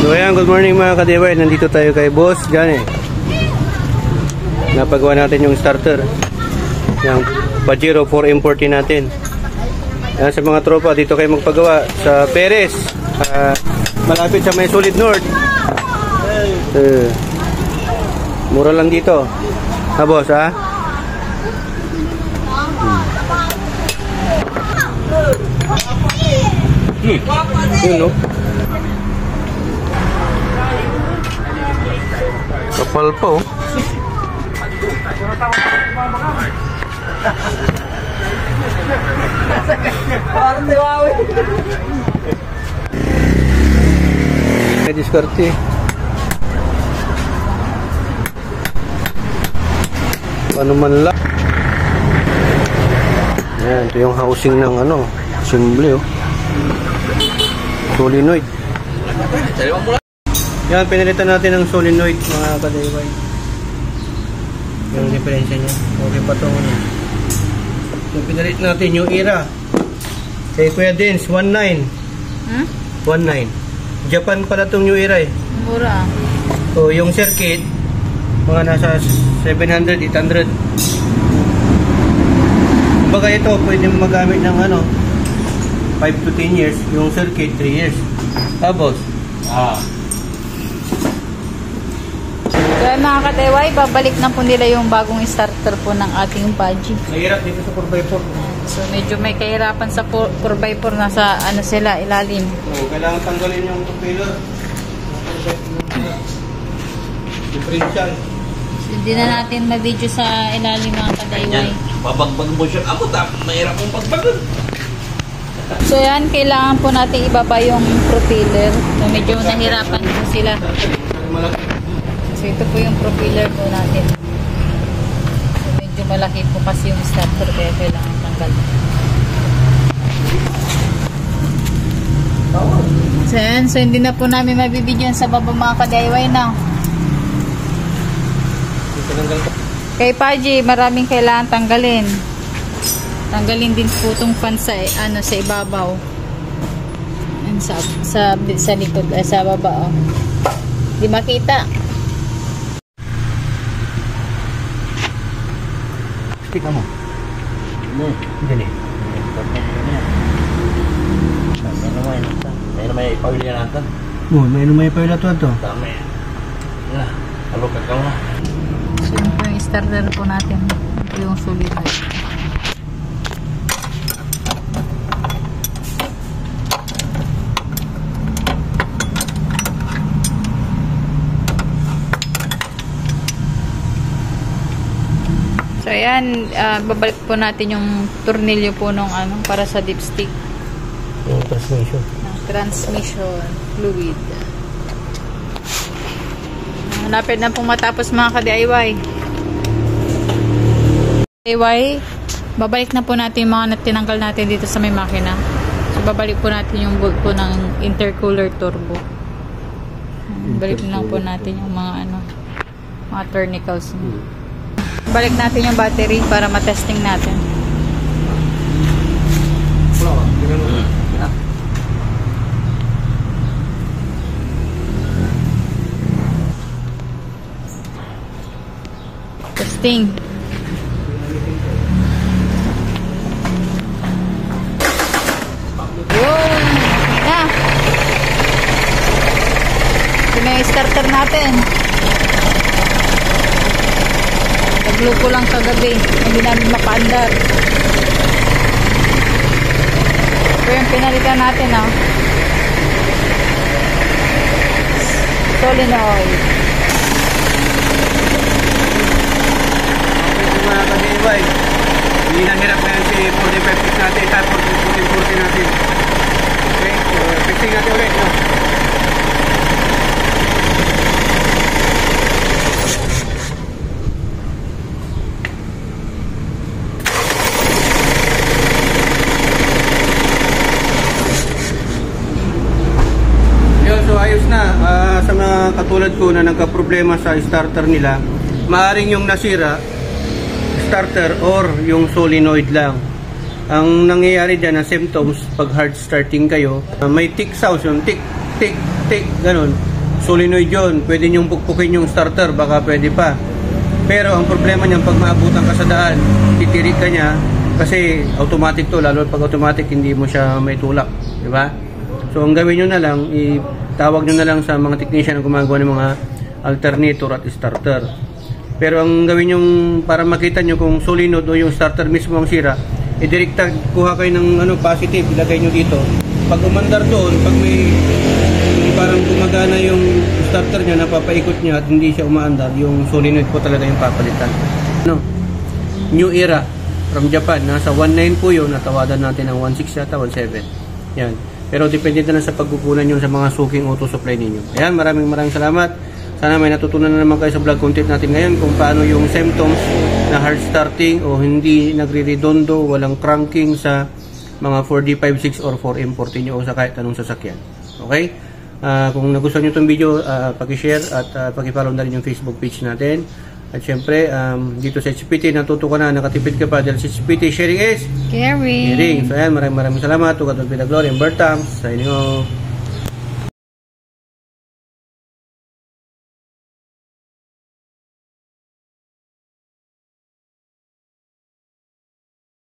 So ayan, good morning mga ka-DIY. Nandito tayo kay Boss Johnny. Napagawa natin yung starter ng Pajero 4M40 natin. Ayan, sa mga tropa, dito kayo magpagawa sa Perez, malapit sa may Solid North. Mura lang dito ha boss ha. Yun no, kapal pa oh. May diskarte. Ano man lang. Ayan, ito yung housing ng ano, assembly oh. Solenoid. Yan, pinalitan natin ng solenoid mga ka-DIY. Yung diferensya niya. Okay pa ito. So, pinalit natin yung era. Kay Kuya Dins, 19. 19. Japan pala itong new era eh. Mura. So, yung circuit, mga nasa 700, 800. Kumbaga ito, pwede magamit ng ano, 5 to 10 years. Yung circuit, 3 years. Tapos, Kaya mga ka-DIY, babalik na po nila yung bagong starter po ng ating Paji. mahirap dito sa 4x4. So medyo may kahirapan sa 4x4, nasa ano sila, ilalim. So, kailangan tanggalin yung propeller. Differential. So, hindi na natin ma-video sa ilalim mga ka-DIY. Pabagbag mo siya. Ako mahirap mong pagbagon. So yan, kailangan po natin ibaba yung propeller. So medyo nahirapan po sila. So ito po yung propeller po natin. So medyo malaki po kasi yung starter, kaya kailangan tanggal. So yan, so hindi na po namin mabibigyan sa baba mga ka-DIY na. Kay Paji, maraming kailangan tanggalin. Tanggalin din po itong fan sa, ano, sa ibabaw. And sa likod, sa baba. Oh. Di makita. Stick mo. Dali. May ipawili natin. May pala to. Dami. Halo kakao na. So yun po yung starter po natin. Ito yung solid na. So ayan, babalik po natin yung tornilyo po nung ano, para sa dipstick. Yung transmission. Transmission fluid. Hanapin na pong matapos mga ka-DIY. DIY, babalik na po natin yung mga tinanggal natin dito sa may makina. So babalik po natin yung bolt po ng intercooler turbo. Balik na po natin yung mga ano, mga tournicles. Balik natin yung battery para matesting natin. Testing. Yun. Na. Ito na yung starter natin. Nagluko lang kagabi. Hindi namin makaandar. Ito yung pinalitan natin, oh. Solenoid. Mga ka-DIY, hindi na hirap ngayon si 45 natin, tapos 40 natin. Okay, so fixing natin ulit. No? So ayos na. Sa mga katulad ko na nagka-problema sa starter nila, maaring yung nasira starter or yung solenoid lang. Ang nangyayari dyan na symptoms pag hard starting kayo, may tick sounds yun, tick, tick, tick, ganun. solenoid yun, pwede nyong pukpukin yung starter, baka pwede pa. Pero ang problema niyan, pag maabutan ka sa daan, titirik ka niya, kasi automatic to, lalo pag automatic hindi mo siya may tulak, di ba? So ang gawin nyo na lang, itawag nyo na lang sa mga technician na gumagawa ng mga alternator at starter. Pero ang gawin nyo para makita nyo kung solenoid o yung starter mismo ang sira, direkta kuha kayo ng positive, ilagay nyo dito. Pag umandar doon, pag may parang gumagana yung starter niya, napapaikot niya at hindi siya umaandar, yung solenoid po talaga yung papalitan. New era from Japan, nasa 19 po yun, natawadan natin ng 16 yata, 17. Yan. Pero depende na lang sa pagkukunan yun sa mga suking auto supply ninyo. Ayan, maraming salamat. Sana may natutunan na naman kayo sa vlog content natin ngayon kung paano yung symptoms na hard starting o hindi nagre-redondo, walang cranking sa mga 4D56 or 4M40 nyo o sa kahit anong sasakyan. Okay? Kung nagustuhan nyo itong video, pag-share at pag-follow na rin yung Facebook page natin. At syempre, dito sa HPT, natuto ka na, nakatipid ka pa dahil sa HPT, sharing is Caring. So ayan, maraming salamat. Tugat ng Pinaglory and Bertam. Signing off.